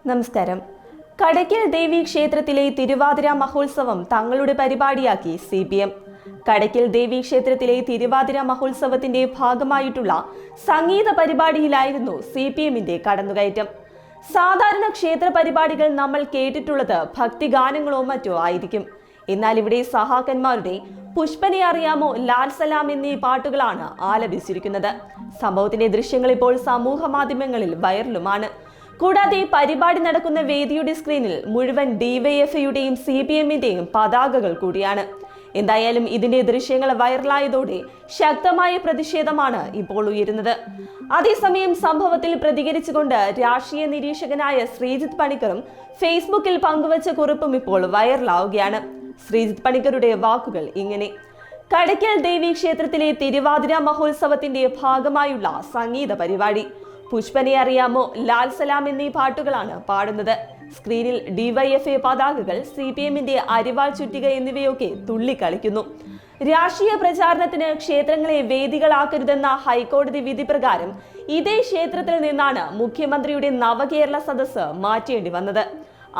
നമസ്കാരം. കടയ്ക്കൽ ദേവി ക്ഷേത്രത്തിലെ തിരുവാതിര മഹോത്സവം തങ്ങളുടെ പരിപാടിയാക്കി CPM. കടയ്ക്കൽ ദേവി ക്ഷേത്രത്തിലെ തിരുവാതിര മഹോത്സവത്തിന്റെ ഭാഗമായിട്ടുള്ള സംഗീത പരിപാടിയിലായിരുന്നു CPMന്റെ കടന്നുകയറ്റം. സാധാരണ ക്ഷേത്ര പരിപാടികൾ നമ്മൾ കേട്ടിട്ടുള്ളത് ഭക്തിഗാനങ്ങളോ മറ്റോ ആയിരിക്കും. എന്നാൽ ഇവിടെ സഹാക്കന്മാരുടെ പുഷ്പനെ അറിയാമോ, ലാൽ സലാം എന്നീ പാട്ടുകളാണ് ആലപിച്ചിരിക്കുന്നത്. സംഭവത്തിന്റെ ദൃശ്യങ്ങൾ ഇപ്പോൾ സമൂഹ മാധ്യമങ്ങളിൽ വൈറലുമാണ്. കൂടാതെ പരിപാടി നടക്കുന്ന വേദിയുടെ സ്ക്രീനിൽ മുഴുവൻ DYFIയുടെയും CPMന്റെയും പതാകകൾ കൂടിയാണ്. എന്തായാലും ഇതിന്റെ ദൃശ്യങ്ങൾ വൈറലായതോടെ ശക്തമായ പ്രതിഷേധമാണ് ഇപ്പോൾ ഉയരുന്നത്. അതേസമയം സംഭവത്തിൽ പ്രതികരിച്ചുകൊണ്ട് രാഷ്ട്രീയ നിരീക്ഷകനായ ശ്രീജിത്ത് പണിക്കറും ഫേസ്ബുക്കിൽ പങ്കുവച്ച കുറിപ്പും ഇപ്പോൾ വൈറലാവുകയാണ്. ശ്രീജിത്ത് പണിക്കരുടെ വാക്കുകൾ ഇങ്ങനെ: കടയ്ക്കൽ ദേവി ക്ഷേത്രത്തിലെ തിരുവാതിര മഹോത്സവത്തിന്റെ ഭാഗമായുള്ള സംഗീത പരിപാടി. പുഷ്പനെ അറിയാമോ, ലാൽ സലാം എന്നീ പാട്ടുകളാണ് പാടുന്നത്. സ്ക്രീനിൽ DYFI പതാകകൾ, CPMന്റെ അരിവാൾ ചുറ്റിക എന്നിവയൊക്കെ തുള്ളിക്കളിക്കുന്നു. രാഷ്ട്രീയ പ്രചാരണത്തിന് ക്ഷേത്രങ്ങളെ വേദികളാക്കരുതെന്ന ഹൈക്കോടതി വിധി പ്രകാരം ഇതേ ക്ഷേത്രത്തിൽ നിന്നാണ് മുഖ്യമന്ത്രിയുടെ നവകേരള സദസ്സ് മാറ്റേണ്ടി വന്നത്.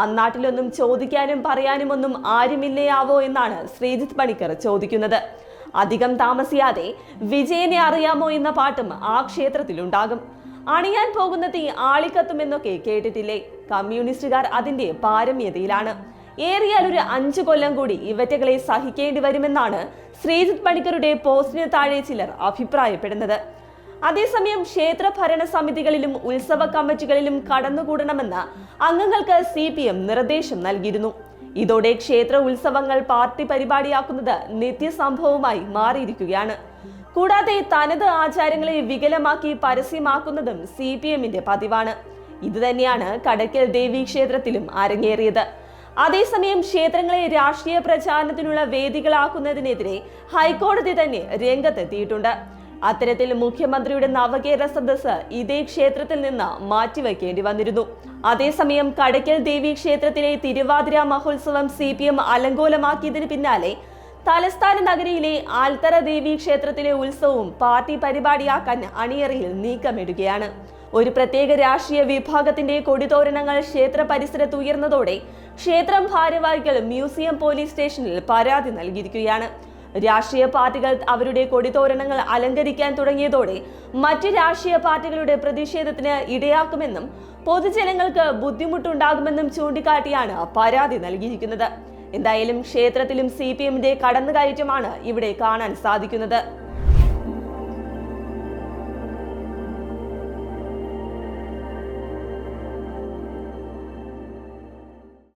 അന്നാട്ടിലൊന്നും ചോദിക്കാനും പറയാനും ഒന്നും ആരുമില്ലയാവോ എന്നാണ് ശ്രീജിത്ത് പണിക്കർ ചോദിക്കുന്നത്. അധികം താമസിയാതെ വിജയനെ അറിയാമോ എന്ന പാട്ടും ആ ക്ഷേത്രത്തിലുണ്ടാകും. അണിയാൻ പോകുന്ന തീ ആളിക്കത്തുമെന്നൊക്കെ കേട്ടിട്ടില്ലേ? കമ്മ്യൂണിസ്റ്റുകാർ അതിന്റെ പാരമ്യതയിലാണ്. ഏറിയാൽ ഒരു 5 കൊല്ലം കൂടി ഇവറ്റകളെ സഹിക്കേണ്ടി വരുമെന്നാണ് ശ്രീജിത്ത് പണിക്കരുടെ പോസ്റ്റിന് താഴെ ചിലർ അഭിപ്രായപ്പെടുന്നത്. അതേസമയം ക്ഷേത്ര ഭരണ സമിതികളിലും ഉത്സവ കമ്മിറ്റികളിലും കടന്നുകൂടണമെന്ന് അംഗങ്ങൾക്ക് CPM നിർദ്ദേശം നൽകിയിരുന്നു. ഇതോടെ ക്ഷേത്ര ഉത്സവങ്ങൾ പാർട്ടി പരിപാടിയാക്കുന്നത് നിത്യസംഭവമായി മാറിയിരിക്കുകയാണ്. കൂടാതെ തനത് ആചാരങ്ങളെ വികലമാക്കി പരസ്യമാക്കുന്നതും CPMന്റെ പതിവാണ്. ഇതുതന്നെയാണ് കടയ്ക്കൽ ദേവി ക്ഷേത്രത്തിലും അരങ്ങേറിയത്. അതേസമയം ക്ഷേത്രങ്ങളെ രാഷ്ട്രീയ പ്രചാരണത്തിനുള്ള വേദികളാക്കുന്നതിനെതിരെ ഹൈക്കോടതി തന്നെ രംഗത്തെത്തിയിട്ടുണ്ട്. അത്തരത്തിൽ മുഖ്യമന്ത്രിയുടെ നവകേരള സദസ്സ് ഇതേ ക്ഷേത്രത്തിൽ നിന്ന് മാറ്റിവെക്കേണ്ടി വന്നിരുന്നു. അതേസമയം കടയ്ക്കൽ ദേവി ക്ഷേത്രത്തിലെ തിരുവാതിര മഹോത്സവം CPM അലങ്കോലമാക്കിയതിന് പിന്നാലെ തലസ്ഥാന നഗരിയിലെ ആൽത്തറ ദേവി ക്ഷേത്രത്തിലെ ഉത്സവവും പാർട്ടി പരിപാടിയാക്കാൻ അണിയറയിൽ നീക്കമിടുകയാണ്. ഒരു പ്രത്യേക രാഷ്ട്രീയ വിഭാഗത്തിന്റെ കൊടിതോരണങ്ങൾ ക്ഷേത്ര പരിസരത്ത് ഉയർന്നതോടെ ക്ഷേത്രം ഭാരവാഹികൾ മ്യൂസിയം പോലീസ് സ്റ്റേഷനിൽ പരാതി നൽകിയിരിക്കുകയാണ്. രാഷ്ട്രീയ പാർട്ടികൾ അവരുടെ കൊടിതോരണങ്ങൾ അലങ്കരിക്കാൻ തുടങ്ങിയതോടെ മറ്റ് രാഷ്ട്രീയ പാർട്ടികളുടെ പ്രതിഷേധത്തിന് ഇടയാക്കുമെന്നും പൊതുജനങ്ങൾക്ക് ബുദ്ധിമുട്ടുണ്ടാകുമെന്നും ചൂണ്ടിക്കാട്ടിയാണ് പരാതി നൽകിയിരിക്കുന്നത്. എന്തായാലും ക്ഷേത്രത്തിലും CPMന്റെ കടന്നുകയറ്റമാണ് ഇവിടെ കാണാൻ സാധിക്കുന്നത്.